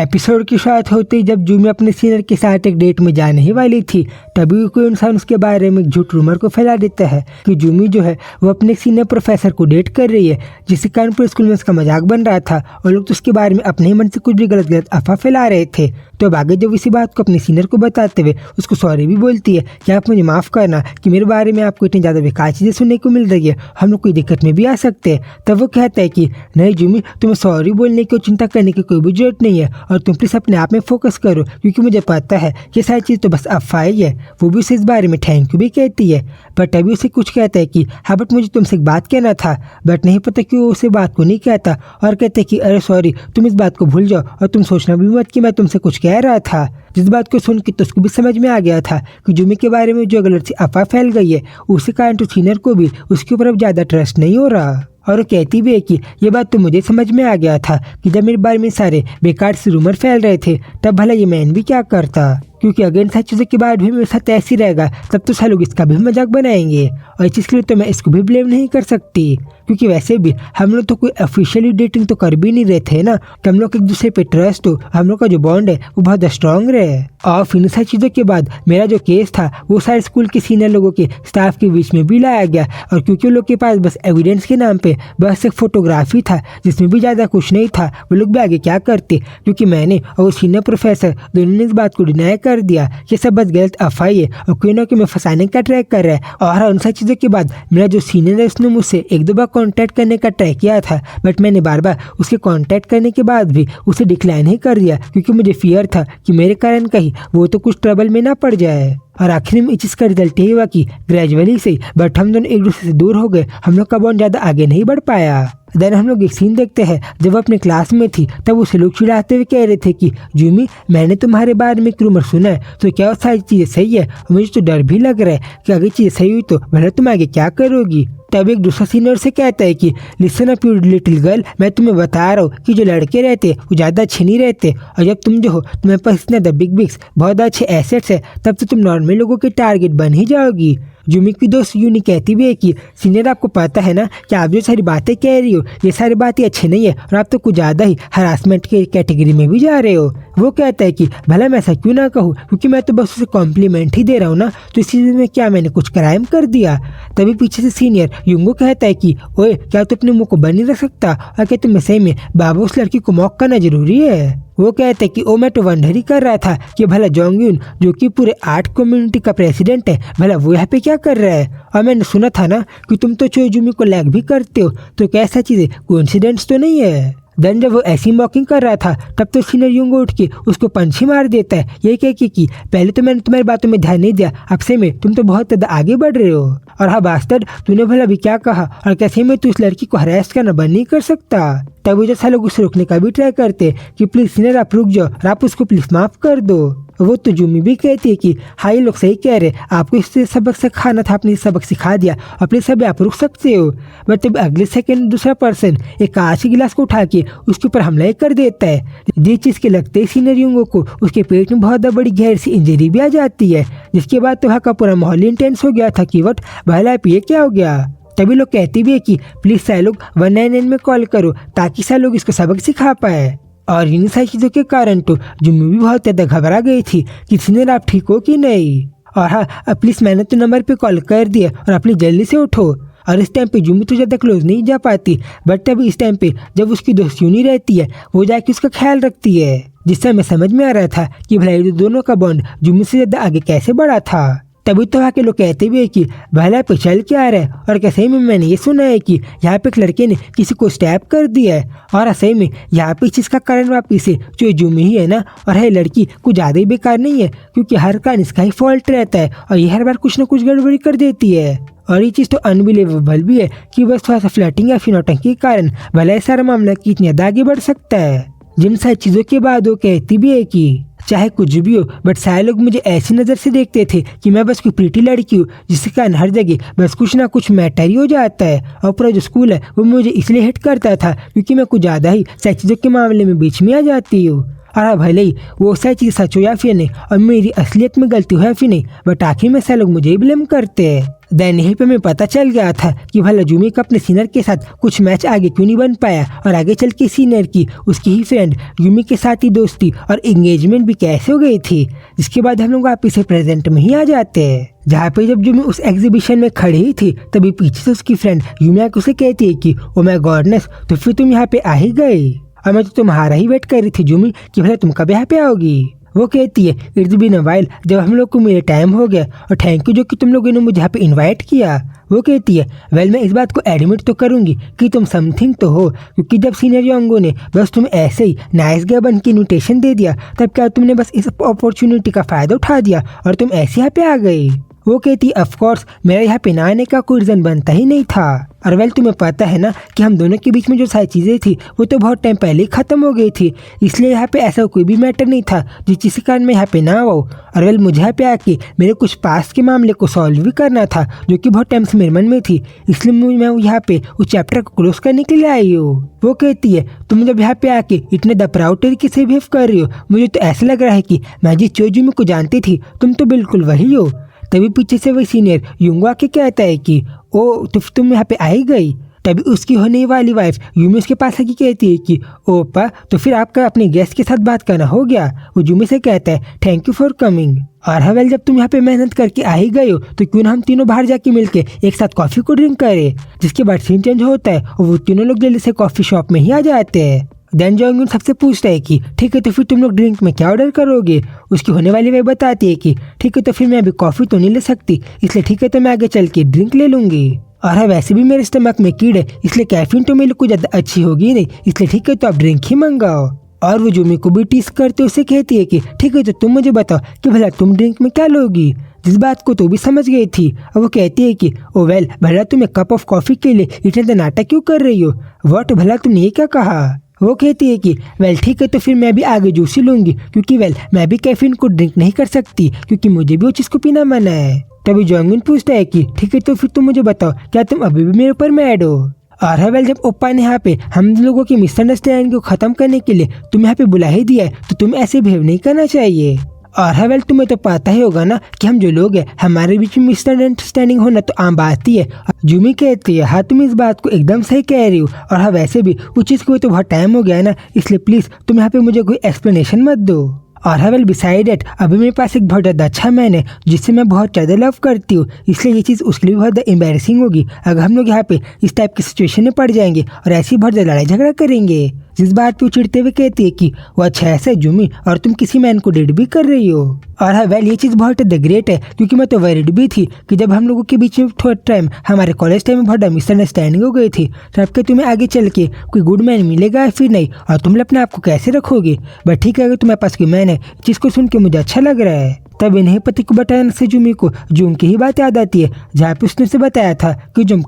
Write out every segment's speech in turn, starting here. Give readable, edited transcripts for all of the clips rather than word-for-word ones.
Episode की शुरुआत होते ही जब जूमी अपने सीनियर के साथ एक डेट में जाने ही वाली थी, तभी कोई इंसान उसके बारे में एक झूठ रूमर को फैला देता है कि जूमी जो है वो अपने सीनियर प्रोफेसर को डेट कर रही है, जिसके कारण पूरे स्कूल में उसका मजाक बन रहा था और लोग तो उसके बारे में अपने ही मन से कुछ भी गलत गलत अफवाह फैला रहे थे। तो आगे जब इसी बात को अपने सीनियर को बताते हुए उसको सॉरी भी बोलती है कि आप मुझे माफ़ करना कि मेरे बारे में आपको इतनी ज़्यादा बेकार चीज़ें सुनने को मिल रही है, हम लोग कोई दिक्कत में भी आ सकते हैं। तब वो कहता है कि नहीं जूमी, तुम्हें सॉरी बोलने की और चिंता करने की कोई भी जरूरत नहीं है और तुम प्लीज़ अपने आप में फोकस करो, क्योंकि मुझे पता है ये सारी चीज़ तो बस अफवाह ही है। वो भी उसे इस बारे में थैंक यू भी कहती है, बट अभी उसे कुछ कहता है कि हाँ बट मुझे तुमसे एक बात कहना था, बट नहीं पता क्यों उसे बात को नहीं कहता और कहते हैं कि अरे सॉरी, तुम इस बात को भूल जाओ और तुम सोचना भी मत कि मैं तुमसे कुछ कह रहा था। जिस बात को सुन के तो उसको भी समझ में आ गया था कि जूमी के बारे में जो गलत सी अफवाह फैल गई है उसी कारण तो सीनियर को भी उसके ऊपर अब ज़्यादा ट्रस्ट नहीं हो रहा। और वो कहती भी है कि ये बात तो मुझे समझ में आ गया था कि जब मेरे बारे में सारे बेकार से रूमर फैल रहे थे तब भला ये मैन भी क्या करता, क्योंकि अगर इन सारी चीज़ों के बाद भी मेरे साथ ऐसी रहेगा तब तो सारे लोग इसका भी मजाक बनाएंगे और इस चीज़ के लिए तो मैं इसको भी ब्लेम नहीं कर सकती, क्योंकि वैसे भी हम लोग तो कोई ऑफिशियली डेटिंग तो कर भी नहीं रहे थे ना, कि हम लोग एक दूसरे पे ट्रस्ट हो, हम लोग का जो बॉन्ड है वो बहुत स्ट्रांग रहे। और फिर इन सारी चीज़ों के बाद मेरा जो केस था वो सारे स्कूल के सीनियर लोगों के स्टाफ के बीच में भी लाया गया, और क्योंकि उन लोग के पास बस एविडेंस के नाम पे बस एक फोटोग्राफी था जिसमें भी ज़्यादा कुछ नहीं था, वो लोग भी आगे क्या करते, क्योंकि मैंने और वो सीनियर प्रोफेसर दोनों ने इस बात को डिनाई कर दिया कि सब बस गलत अफवाह है और कोई ना कोई मैं फंसाने का ट्राई कर रहा है। और उन सारी चीज़ों के बाद मेरा जो सीनियर है उसने मुझसे एक दो बार कॉन्टैक्ट करने का ट्राई किया था, बट मैंने बार बार उसके कॉन्टैक्ट करने के बाद भी उसे डिक्लाइन ही कर दिया, क्योंकि मुझे फियर था कि मेरे कारण कहीं वो तो कुछ ट्रबल में ना पड़ जाए। और आखिर में इस चीज़ का रिजल्ट ये हुआ कि ग्रेजुअली से बट हम दोनों एक दूसरे से दूर हो गए, हम लोग का बॉन्ड ज़्यादा आगे नहीं बढ़ पाया। देन हम लोग एक सीन देखते हैं जब वो अपने क्लास में थी तब उसे लोग चिढ़ाते हुए कह रहे थे कि जूमी, मैंने तुम्हारे बारे में एक रूमर सुना है, तो क्या वो सारी चीज़ें सही है, और मुझे तो डर भी लग रहा है कि अगर चीज़ें सही हुई तो भला तुम आगे क्या करोगी। तब एक दूसरा सीनियर से कहता है कि listen up you little girl, मैं तुम्हें बता रहा हूँ कि जो लड़के रहते वो ज़्यादा अच्छे नहीं रहते, और जब तुम जो हो तुम्हारे पास इतना द बिग बिग्स बहुत अच्छे एसेट्स है तब तो तुम नॉर्मल लोगों के टारगेट बन ही जाओगी। जूमी की दोस्त यूनी कहती भी है कि सीनियर, आपको पता है ना कि आप जो सारी बातें कह रही हो ये सारी बातें अच्छी नहीं है और आप तो कुछ ज़्यादा ही हरासमेंट के कैटेगरी में भी जा रहे हो। वो कहता है कि भला मैं ऐसा क्यों ना कहूँ, क्योंकि मैं तो बस उसे कॉम्प्लीमेंट ही दे रहा हूँ ना, तो इस चीज़ में क्या मैंने कुछ क्राइम कर दिया। तभी पीछे से सीनियर युंगो कहता है कि ओए, क्या तू अपने मुंह को बंद नहीं रख सकता, और क्या तुम्हें सही में बाबू उस लड़की को मौका करना जरूरी है। वो कहते हैं कि ओ मैं तो वंडर ही कर रहा था कि भला जोंगयुन जो कि पूरे आर्ट कम्युनिटी का प्रेसिडेंट है, भला वो यहाँ पे क्या कर रहा है। और मैंने सुना था ना कि तुम तो चोजूमी को लैग भी करते हो, तो कैसा चीज़ें कोइंसिडेंस तो नहीं है। देन जब वो ऐसी मॉकिंग कर रहा था तब तो सीनियर युंगो उठ के उसको पंछी मार देता है, ये कह के कि पहले तो मैंने तुम्हारी बातों में ध्यान नहीं दिया, अब से में तुम तो बहुत ज़्यादा आगे बढ़ रहे हो। और हाँ बास्टर्ड, तूने भला भी क्या कहा, और कैसे में तू इस लड़की को हरास करना बंद नहीं कर सकता। तब वो जैसा लोग उसे रोकने का भी ट्राई करते कि प्लीज सीनियर आप रुक जाओ और आप उसको प्लीज माफ कर दो। वो तो जूमी भी कहती है कि हाँ ये लोग सही कह रहे, आपको इससे सबक सिखाना था, आपने सबक सिखा दिया, अपने सब आप रुक सकते हो। बट तब अगले सेकंड दूसरा पर्सन एक कांच के गिलास को उठा के उसके ऊपर हमला ही कर देता है, जिस चीज़ के लगते ही सीनियर युंगो को उसके पेट में बहुत बड़ी गहरी सी इंजरी भी आ जाती है, जिसके बाद तो वहाँ का पूरा माहौल इंटेंस हो गया था कि वट भला ये क्या हो गया। तभी लोग कहते भी है कि प्लीज सारे लोग 199 में कॉल करो ताकि सारे लोग इसको सबक सिखा पाए। और इन सारी चीज़ों के कारण तो जूमी भी बहुत ज़्यादा घबरा गई थी कि सीनियर आप ठीक हो कि नहीं। और हाँ प्लीज़ मैंने तो नंबर पे कॉल कर दिया और आप जल्दी से उठो। और इस टाइम पे जूमी तो ज़्यादा क्लोज नहीं जा पाती, बट तभी इस टाइम पे जब उसकी दोस्त यूनी रहती है वो जाके उसका ख्याल रखती है, जिससे हमें समझ में आ रहा था कि भलाई दोनों का बॉन्ड जूमी से ज़्यादा आगे कैसे बढ़ा था। तभी तो वहाँ के लोग कहते भी है कि भला पे चल के आ रहा है, और क्या सही में मैंने ये सुना है कि यहाँ पे एक लड़के ने किसी को स्टैप कर दिया है, और सही में यहाँ पे इस चीज़ का कारण वापिस से जो जूमी ही है ना, और है लड़की कुछ ज़्यादा ही बेकार नहीं है, क्योंकि हर कारण इसका ही फॉल्ट रहता है और ये हर बार कुछ ना कुछ गड़बड़ी कर देती है। और ये चीज़ तो अनबिलीवेबल भी है कि बस थोड़ा सा फ्लर्टिंग या फिर नौटंकी के कारण भला सारा मामला कितनी ज़्यादा आगे बढ़ सकता है। जिन सारी चीज़ों के बाद वो कहती भी है कि चाहे कुछ भी हो, बट सारे लोग मुझे ऐसी नज़र से देखते थे कि मैं बस कोई प्रीटी लड़की हूँ, जिसके कारण हर जगह बस कुछ ना कुछ मैटर ही हो जाता है। और पूरा जो स्कूल है वो मुझे इसलिए हिट करता था क्योंकि मैं कुछ ज़्यादा ही सारी चीज़ों के मामले में बीच में आ जाती हूँ। और भले ही वो सारी चीज़ सच हो या फिर नहीं, और मेरी असलियत में गलती हो या फिर नहीं, बट आखिर में सारे लोग मुझे ही ब्लेम करते हैं। देन यहीं पे हमें पता चल गया था कि भला जूमी का अपने सीनियर के साथ कुछ मैच आगे क्यों नहीं बन पाया और आगे चल के सीनियर की उसकी ही फ्रेंड यूमी के साथ ही दोस्ती और एंगेजमेंट भी कैसे हो गई थी। जिसके बाद हम लोग वापिस से प्रेजेंट में ही आ जाते हैं, जहाँ पे जब जूमी उस एग्जीबिशन में खड़ी ही थी तभी पीछे से उसकी फ्रेंड यूमी उसे कहती है कि ओ माय गॉडनेस, तो फिर तुम यहाँ पे आ ही गई और मैं तो तुम्हारा ही वेट कर रही थी जूमी कि भला तुम कब यहाँ पे आओगी। वो कहती है इट्स बीन अ वाइल, जब हम लोग को मेरे टाइम हो गया और थैंक यू जो कि तुम लोगों ने मुझे यहाँ पे इनवाइट किया। वो कहती है वेल मैं इस बात को एडमिट तो करूंगी कि तुम समथिंग तो हो, क्योंकि जब सीनियर योंगो ने बस तुम्हें ऐसे ही नाइस गाय बन के इन्विटेशन दे दिया तब क्या तुमने बस इस अपॉर्चुनिटी का फायदा उठा दिया और तुम ऐसे यहाँ पे आ गई। वो कहती है ऑफ कोर्स मेरा यहाँ पे ना आने का कोई रीजन बनता ही नहीं था, और वेल तुम्हें पता है ना कि हम दोनों के बीच में जो सारी चीज़ें थी वो तो बहुत टाइम पहले ही ख़त्म हो गई थी, इसलिए यहाँ पे ऐसा कोई भी मैटर नहीं था जिस कारण मैं यहाँ पे ना आऊँ। और वेल मुझे यहाँ पे आके मेरे कुछ पास्ट के मामले को सॉल्व भी करना था जो कि बहुत टाइम से मेरे मन में थी, इसलिए मैं यहाँ पे उस चैप्टर को क्लोज करने के लिए आई हूँ। वो कहती है तुम जब यहाँ पे आके इतने द प्राउड तरीके से बिहेव कर रही हो, मुझे तो ऐसा लग रहा है कि मैं जिस चोजूमी को जानती थी तुम तो बिल्कुल वही हो। तभी पीछे से वही सीनियर युंगो आके कहता है कि ओ तो तुम यहाँ पे आई गई। तभी उसकी होने वाली वाइफ यूमी उसके पास आके कहती है कि ओपा तो फिर आपका अपने गेस्ट के साथ बात करना हो गया। वो यूमी से कहता है थैंक यू फॉर कमिंग, और हवेल जब तुम यहाँ पे मेहनत करके आ ही गए हो तो क्यों ना हम तीनों बाहर जाके मिलके एक साथ कॉफी को ड्रिंक करें। जिसके बाद सीन चेंज होता है और वो तीनों लोग जल्दी से कॉफी शॉप में ही आ जाते हैं। देन जोंगुन सबसे पूछता है कि ठीक है तो फिर तुम लोग ड्रिंक में क्या ऑर्डर करोगे। उसकी होने वाली वह बताती है कि ठीक है तो फिर मैं अभी कॉफ़ी तो नहीं ले सकती, इसलिए ठीक है तो मैं आगे चल के ड्रिंक ले लूँगी, और हाँ वैसे भी मेरे स्टमक में कीड़ है इसलिए कैफीन तो मेरे को ज़्यादा अच्छी होगी नहीं, इसलिए ठीक है तो आप ड्रिंक ही मंगाओ। और वो जूमी को भी टीस करते उसे कहती है कि ठीक है तो तुम मुझे बताओ कि भला तुम ड्रिंक में क्या लोगी। जिस बात को तो भी समझ गई थी और वो कहती है कि ओ वेल भला तुम एक कप ऑफ कॉफ़ी के लिए इतना नाटक क्यों कर रही हो, वॉट भला तुमने ये क्या कहा। वो कहती है कि वेल ठीक है तो फिर मैं भी आगे जूस ही लूँगी, क्योंकि वेल मैं भी कैफीन को ड्रिंक नहीं कर सकती क्योंकि मुझे भी वो चीज़ को पीना मना है। तभी जोंगुन पूछता है कि ठीक है तो फिर तुम मुझे बताओ क्या तुम अभी भी मेरे ऊपर मैड हो। और हाँ वेल जब ओप्पा ने यहाँ पे हम लोगों की मिसअंडरस्टैंडिंग को ख़त्म करने के लिए तुम्हें यहाँ पे बुला ही दिया है तो तुम्हें ऐसे बिहेव नहीं करना चाहिए। और हाँ वेल तुम्हें तो पता ही होगा ना कि हम जो लोग हैं हमारे बीच में मिसअंडरस्टैंडिंग होना तो आम बात ही है। जूमी कहती है हाँ तुम इस बात को एकदम सही कह रही हो, और हाँ वैसे भी उस चीज़ को तो बहुत टाइम हो गया है ना, इसलिए प्लीज़ तुम यहाँ पे मुझे कोई एक्सप्लेनेशन मत दो। और हाँ वेल बिसाइड इट अभी मेरे पास एक बहुत ज़्यादा अच्छा मैन है जिससे मैं बहुत ज़्यादा लव करती हूँ, इसलिए ये चीज़ उसके लिए बहुत ज़्यादा एम्बैरेसिंग होगी अगर हम लोग यहाँ पे इस टाइप की सिचुएशन में पड़ जाएंगे और ऐसी बहुत ज़्यादा लड़ाई झगड़ा करेंगे। जिस बात पे चिढ़ते हुए कहती है कि वो अच्छा ऐसा जूमी और तुम किसी मैन को डेट भी कर रही हो। और हाँ वेल ये चीज़ बहुत द ग्रेट है क्योंकि मैं तो वरीड भी थी कि जब हम लोगों के बीच में थोड़ा टाइम हमारे कॉलेज टाइम में बहुत मिसअंडरस्टैंडिंग हो गई थी तब के तुम्हें आगे चल के कोई गुड मैन मिलेगा फिर नहीं, और तुम अपने आप को कैसे रखोगे। बट ठीक है अगर तुम्हारे पास कोई मैन है जिसको सुन के मुझे अच्छा लग रहा है। तब इन्हें पति को बताने से जूमी को जूम की ही बात याद आती है जहाँ पे उसने से बताया था कि जो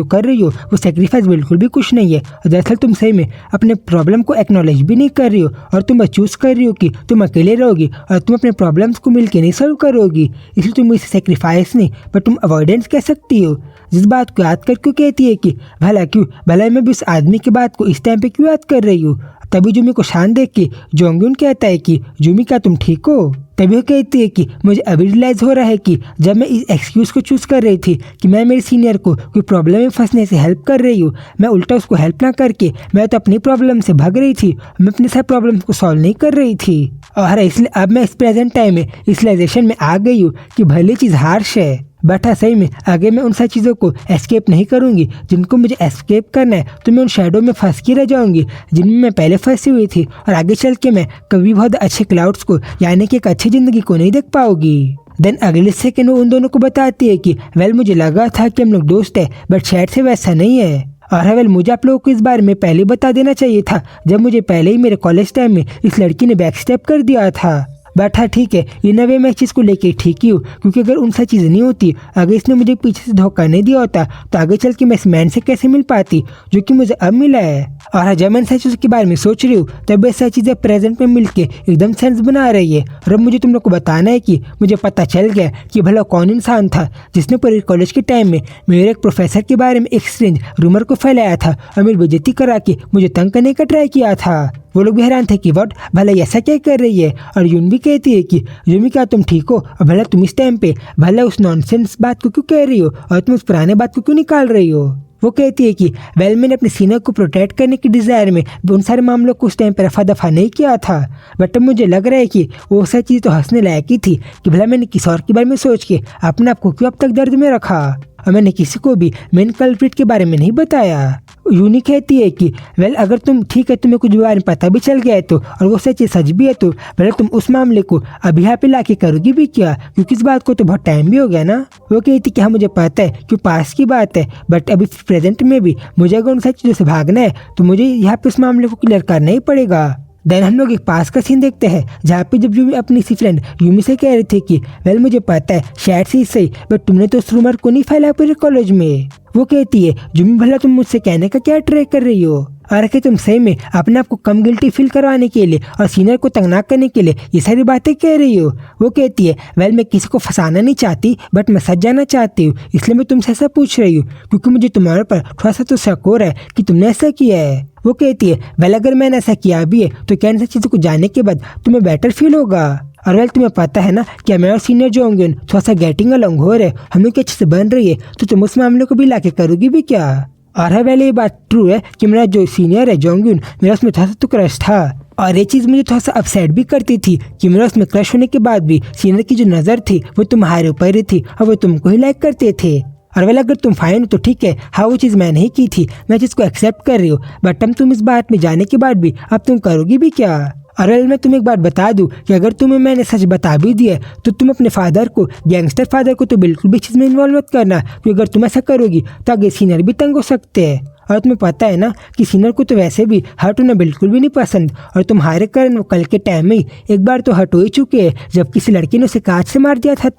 कर रही हो वो सेक्रीफाइस बिल्कुल भी कुछ नहीं है, और दरअसल तुम सही में अपने प्रॉब्लम को एक्नॉलेज भी नहीं कर रही हो और तुम बस चूज कर रही हो कि तुम अकेले रहोगी और तुम अपने प्रॉब्लम्स को मिलकर नहीं सॉल्व करोगी, इसलिए तुम इसे सेक्रीफाइस नहीं पर तुम अवॉइडेंस कह सकती हो। जिस बात को याद करके कहती है कि भला मैं भी उस आदमी की बात को इस टाइम पे क्यों याद कर रही हूँ। तभी जूमी को शान देख के जोंगुन कहता है कि जूमी क्या तुम ठीक हो। तभी वो कहती है कि मुझे अभी रियलाइज हो रहा है कि जब मैं इस एक्सक्यूज़ को चूज़ कर रही थी कि मैं मेरे सीनियर को कोई प्रॉब्लम में फंसने से हेल्प कर रही हूँ, मैं उल्टा उसको हेल्प ना करके मैं तो अपनी प्रॉब्लम से भाग रही थी, मैं अपने सारे प्रॉब्लम को सॉल्व नहीं कर रही थी। और इसलिए अब मैं इस प्रेजेंट टाइम में इस रियलाइजेशन में आ गई हूँ कि भले चीज़ हार्श है बट हाँ सही में आगे मैं उन सारी चीज़ों को एस्केप नहीं करूँगी जिनको मुझे एस्केप करना है, तो मैं उन शैडो में फंस के रह जाऊँगी जिनमें मैं पहले फंसी हुई थी, और आगे चल के मैं कभी बहुत अच्छे क्लाउड्स को यानी कि एक अच्छी ज़िंदगी को नहीं देख पाऊँगी। देन अगले सेकंड वो उन दोनों को बताती है कि वेल मुझे लगा था कि हम लोग दोस्त हैं बट शायद से वैसा नहीं है, और हाँ वेल मुझे आप लोगों को इस बारे में पहले बता देना चाहिए था जब मुझे पहले ही मेरे कॉलेज टाइम में इस लड़की ने बैक स्टेप कर दिया था। बट हाँ ठीक है इन वे मैं इस चीज़ को लेके ठीक ही हूँ, क्योंकि अगर उनसा चीज़ नहीं होती, अगर इसने मुझे पीछे से धोखा नहीं दिया होता तो आगे चल के मैं इस मैन से कैसे मिल पाती जो कि मुझे अब मिला है। और हाँ जब मैं सच उसके बारे में सोच रही हूँ तब ऐसा चीज़ें प्रेजेंट में मिलके एकदम सेंस बना रही है, और अब मुझे तुम लोग को बताना है कि मुझे पता चल गया कि भला कौन इंसान था जिसने पूरे कॉलेज के टाइम में मेरे एक प्रोफेसर के बारे में एक स्ट्रेंज रूमर को फैलाया था और मेरी बेइज्जती करा के मुझे तंग करने का ट्राई किया था। वो लोग भी हैरान थे कि व्हाट, भला ऐसा क्या कर रही है। और यून भी कहती है कि यूमी क्या तुम ठीक हो, और भला तुम इस टाइम पे भला उस नॉनसेंस बात को क्यों कह रही हो और तुम उस पुराने बात को क्यों निकाल रही हो। वो कहती है कि वेल मैंने अपने सीनियर को प्रोटेक्ट करने की डिज़ायर में उन सारे मामलों को उस टाइम पर रफा दफा नहीं किया था, बट अब मुझे लग रहा है कि वो सब चीज़ तो हंसने लायक ही थी कि भला मैंने किसी और के बारे में सोच के अपने आप को क्यों अब तक दर्द में रखा और मैंने किसी को भी मेन कल्प्रिट के बारे में नहीं बताया। यूनी कहती है कि वेल अगर तुम ठीक है, तुम्हें कुछ बारे में पता भी चल गया है तो और वो सच सच भी है तो भले तुम उस मामले को अभी यहाँ पे लाके करोगी भी क्या, क्योंकि इस बात को तो बहुत टाइम भी हो गया ना। वो कहती कि हाँ मुझे पता है कि पास की बात है, बट अभी प्रेजेंट में भी मुझे अगर उन सच चीज़ों से भागना है तो मुझे यहाँ पे उस मामले को क्लियर करना ही पड़ेगा। देन हम लोग एक पास का सीन देखते हैं जहाँ पे जब यूमी अपनी सी फ्रेंड यूमी से कह रहे थे कि वेल मुझे पता है शायद से सही, बट तुमने तो उस रूमर को नहीं फैलाया पूरे कॉलेज में। वो कहती है यूमी भला तुम मुझसे कहने का क्या ट्राई कर रही हो, और कि तुम सही में अपने आप को कम गिल्टी फील करवाने के लिए और सीनियर को तंग ना करने के लिए ये सारी बातें कह रही हो। वो कहती है वेल मैं किसी को फंसाना नहीं चाहती, बट मैं सच जाना चाहती हूँ, इसलिए मैं तुमसे ऐसा पूछ रही हूँ क्योंकि मुझे तुम्हारे पर थोड़ा सा तो शक हो रहा है कि तुमने ऐसा किया है। वो कहती है वेल अगर मैंने ऐसा किया भी है तो क्या इन सब चीज़ों को जानने के बाद तुम्हें बेटर फील होगा। और वेल तुम्हें पता है ना कि मैं और सीनियर जो होंगे थोड़ा सा गेटिंग अलॉन्ग हो रहे, हम लोग अच्छे से बन रही है, तो तुम उस मामले को भी लाके करोगी भी क्या। और है वेल ये बात ट्रू है कि मेरा जो सीनियर है जोंगयुन, मेरा उसमें थोड़ा सा तो क्रश था, और ये चीज़ मुझे थोड़ा सा अपसेट भी करती थी कि मेरा उसमें क्रश होने के बाद भी सीनियर की जो नज़र थी वो तुम्हारे ऊपर ही थी और वो तुमको ही लाइक करते थे। और वेल अगर तुम फाइन हो तो ठीक है, हाँ वो चीज़ मैं नहीं की थी, मैं चीज़ को एक्सेप्ट कर रही हूँ, बट अब तुम इस बात में जाने के बाद भी अब तुम करोगी भी क्या। और वेल मैं तुम्हें एक बात बता दूं कि अगर तुम्हें मैंने सच बता भी दिया तो तुम अपने फादर को, गैंगस्टर फादर को तो बिल्कुल भी चीज़ में इन्वॉल्व मत करना, क्योंकि अगर तुम ऐसा करोगी तो आगे सीनियर भी तंग हो सकते हैं। और तुम्हें पता है ना कि सीनियर को तो वैसे भी हर्ट होना बिल्कुल भी नहीं पसंद, और तुम्हारे कारण वो कल के टाइम में ही एक बार तो हर्ट हो ही चुके हैं जब किसी लड़की ने उसे कांच से मार दिया था।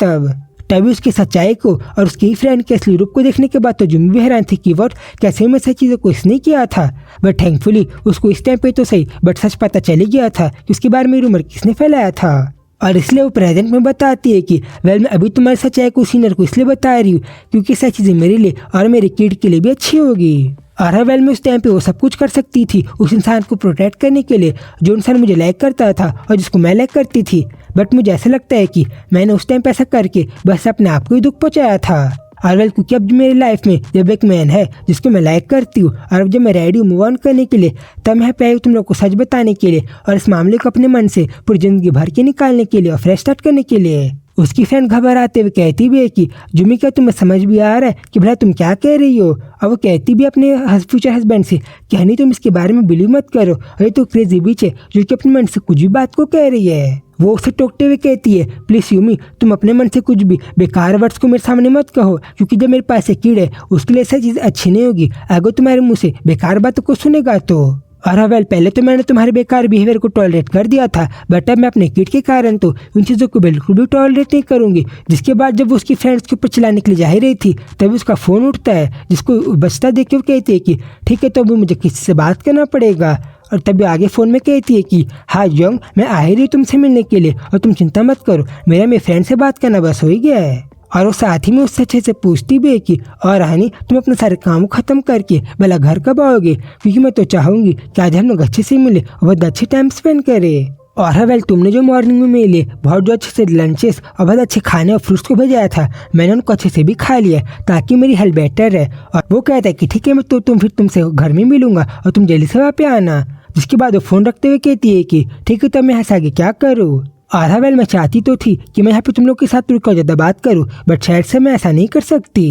तभी उसकी सच्चाई को और उसके ही फ्रेंड के असली रूप को देखने के बाद तो यूमी भी हैरान थी कि व्हाट, कैसे में सही चीज़ों को इसने किया था। बट थैंकफुली उसको इस टाइम पे तो सही बट सच पता चल ही गया था कि उसके बारे में रूमर किसने फैलाया था, और इसलिए वो प्रेजेंट में बताती है कि वेल मैं अभी तुम्हारी सच्चाई को सीनियर को इसलिए बता रही हूँ क्योंकि सही चीज़ें मेरे लिए और मेरे किड के लिए भी अच्छी होगी। और हर वेल में उस टाइम पे वो सब कुछ कर सकती थी उस इंसान को प्रोटेक्ट करने के लिए जो इंसान मुझे लाइक करता था और जिसको मैं लाइक करती थी, बट मुझे ऐसा लगता है कि मैंने उस टाइम पे ऐसा करके बस अपने आप को ही दुख पहुंचाया था। और वेल क्योंकि अब मेरी लाइफ में जब एक मैन है जिसको मैं लाइक करती हूँ और अब जब मैं रेडी हूँ मूव ऑन करने के लिए, तब मैं पे तुम लोग को सच बताने के लिए और इस मामले को अपने मन से पूरी जिंदगी भर के निकालने के लिए और फ्रेश स्टार्ट करने के लिए। उसकी फ्रेंड घबराते हुए कहती भी है कि यूमी क्या तुम्हें समझ भी आ रहा है कि भला तुम क्या कह रही हो। और वो कहती भी अपने फ्यूचर हस्बैंड से कि हनी तुम इसके बारे में बिलीव मत करो, अरे तो क्रेजी बीच है जो कि अपने मन से कुछ भी बात को कह रही है। वो उसे टोकते हुए कहती है प्लीज यूमी तुम अपने मन से कुछ भी बेकार वर्ड्स को मेरे सामने मत कहो, क्योंकि जब मेरे पास एक कीड़ है उसके लिए ऐसा चीज़ अच्छी नहीं होगी अगर तुम्हारे मुँह से बेकार बातों को सुनेगा तो। और वेल पहले तो मैंने तुम्हारे बेकार बिहेवियर को टॉलरेट कर दिया था, बट अब मैं अपने किड के कारण तो उन चीज़ों को बिल्कुल भी टॉलरेट नहीं करूंगी। जिसके बाद जब वो उसकी फ्रेंड्स के ऊपर चिल्लाने के लिए जा ही रही थी तभी उसका फ़ोन उठता है जिसको बचता देख के वो कहती है कि ठीक है तो अभी मुझे किसी से बात करना पड़ेगा। और तभी आगे फ़ोन में कहती है कि हाँ यंग मैं आ ही रही हूँ तुमसे मिलने के लिए और तुम चिंता मत करो, मेरे फ्रेंड से बात करना बस हो ही गया है। और वो साथ ही में उससे अच्छे से पूछती भी है कि और हनी तुम अपने सारे काम खत्म करके भला घर कब आओगे, क्योंकि मैं तो चाहूँगी कि आज हम लोग अच्छे से मिले और बहुत अच्छे टाइम स्पेंड करें। और हाँ वेल तुमने जो मॉर्निंग में मेरे लिए बहुत जो अच्छे से लंचेस और बहुत अच्छे खाने और फ्रूट्स को भेजाया था मैंने उनको अच्छे से भी खा लिया ताकि मेरी हेल्थ बेटर है। और वो कहता है कि ठीक है मैं तो फिर तुमसे घर में मिलूंगा और तुम जल्दी से वहाँ पे आना। जिसके बाद वो फ़ोन रखते हुए कहती है कि ठीक है तब मैं यहाँ से आगे क्या करूँ। और हाँ वेल मैं चाहती तो थी कि मैं यहाँ पे तुम लोग के साथ रुक कर ज़्यादा बात करूँ, बट शायद से मैं ऐसा नहीं कर सकती।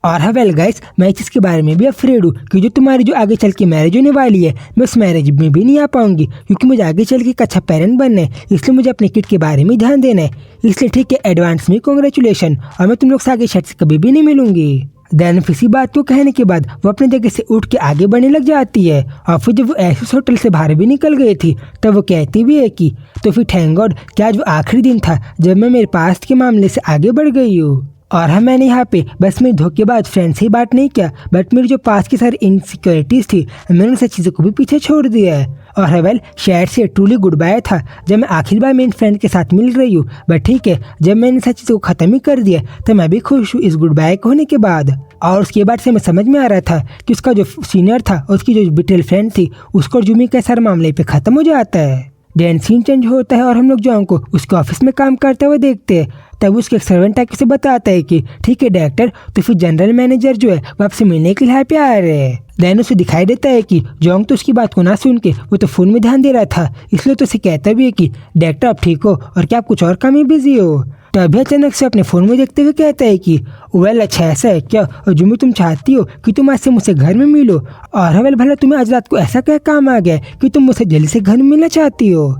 और हाँ वेल गाइस मैं इस चीज़ के बारे में भी अफ्रेड हूँ कि जो तुम्हारी जो आगे चल के मैरिज होने वाली है मैं उस मैरिज में भी नहीं आ पाऊंगी, क्योंकि मुझे आगे चल के एक अच्छा पेरेंट बनना है, इसलिए मुझे अपने किड के बारे में ध्यान देना है। इसलिए ठीक है एडवांस में कॉन्ग्रेचुलेशन, और मैं तुम लोग से आगे शायद से कभी भी नहीं मिलूंगी। देन इसी बात को कहने के बाद वो अपने जगह से उठ के आगे बढ़ने लग जाती है। और फिर जब वो ऐसे होटल से बाहर भी निकल गई थी तब वो कहती भी है कि तो फिर थैंक गॉड कि आज वो आखिरी दिन था जब मैं मेरे पास्ट के मामले से आगे बढ़ गई हूँ। और हाँ, मैंने यहाँ पे बस मेरे धोखेबाज फ्रेंड से ही बात नहीं किया, बट मेरी जो पास की सारी इनसिक्योरिटीज थी मैंने उन सब चीज़ों को भी पीछे छोड़ दिया है। और हाँ वेल, शायद से ट्रूली गुड बाय था जब मैं आखिर बार मेरे फ्रेंड के साथ मिल रही हूँ, बट ठीक है, जब मैंने सब चीज़ों को ख़त्म ही कर दिया तो मैं भी खुश हूँ इस गुड बाय होने के बाद। और उसके बाद से मैं समझ में आ रहा था कि उसका जो सीनियर था और उसकी जो बिटेल फ्रेंड थी उसको और जूमी के सारे मामले पे ख़त्म हो जाता है। देन सीन चेंज होता है और हम लोग जॉन को उसके ऑफिस में काम करते हुए देखते हैं। तब उसके एक सर्वेंट आके उसे बताता है कि ठीक है डायरेक्टर, तो फिर जनरल मैनेजर जो है वो आपसे मिलने के लिए यहाँ पे आ रहे हैं। देन उसे दिखाई देता है कि जोंग तो उसकी बात को ना सुन के वो तो फोन में ध्यान दे रहा था, इसलिए तो उसे कहता भी है कि डायरेक्टर आप ठीक हो और क्या आप कुछ और काम में बिजी हो। तभी अचानक से अपने फोन में देखते हुए कहता है कि वेल अच्छा ऐसा है क्या, और जूमी तुम चाहती हो कि तुम आज से मुझसे घर में मिलो, और वेल भला तुम्हें आज रात को ऐसा क्या काम आ गया कि तुम मुझसे जल्दी से घर में मिलना चाहती हो।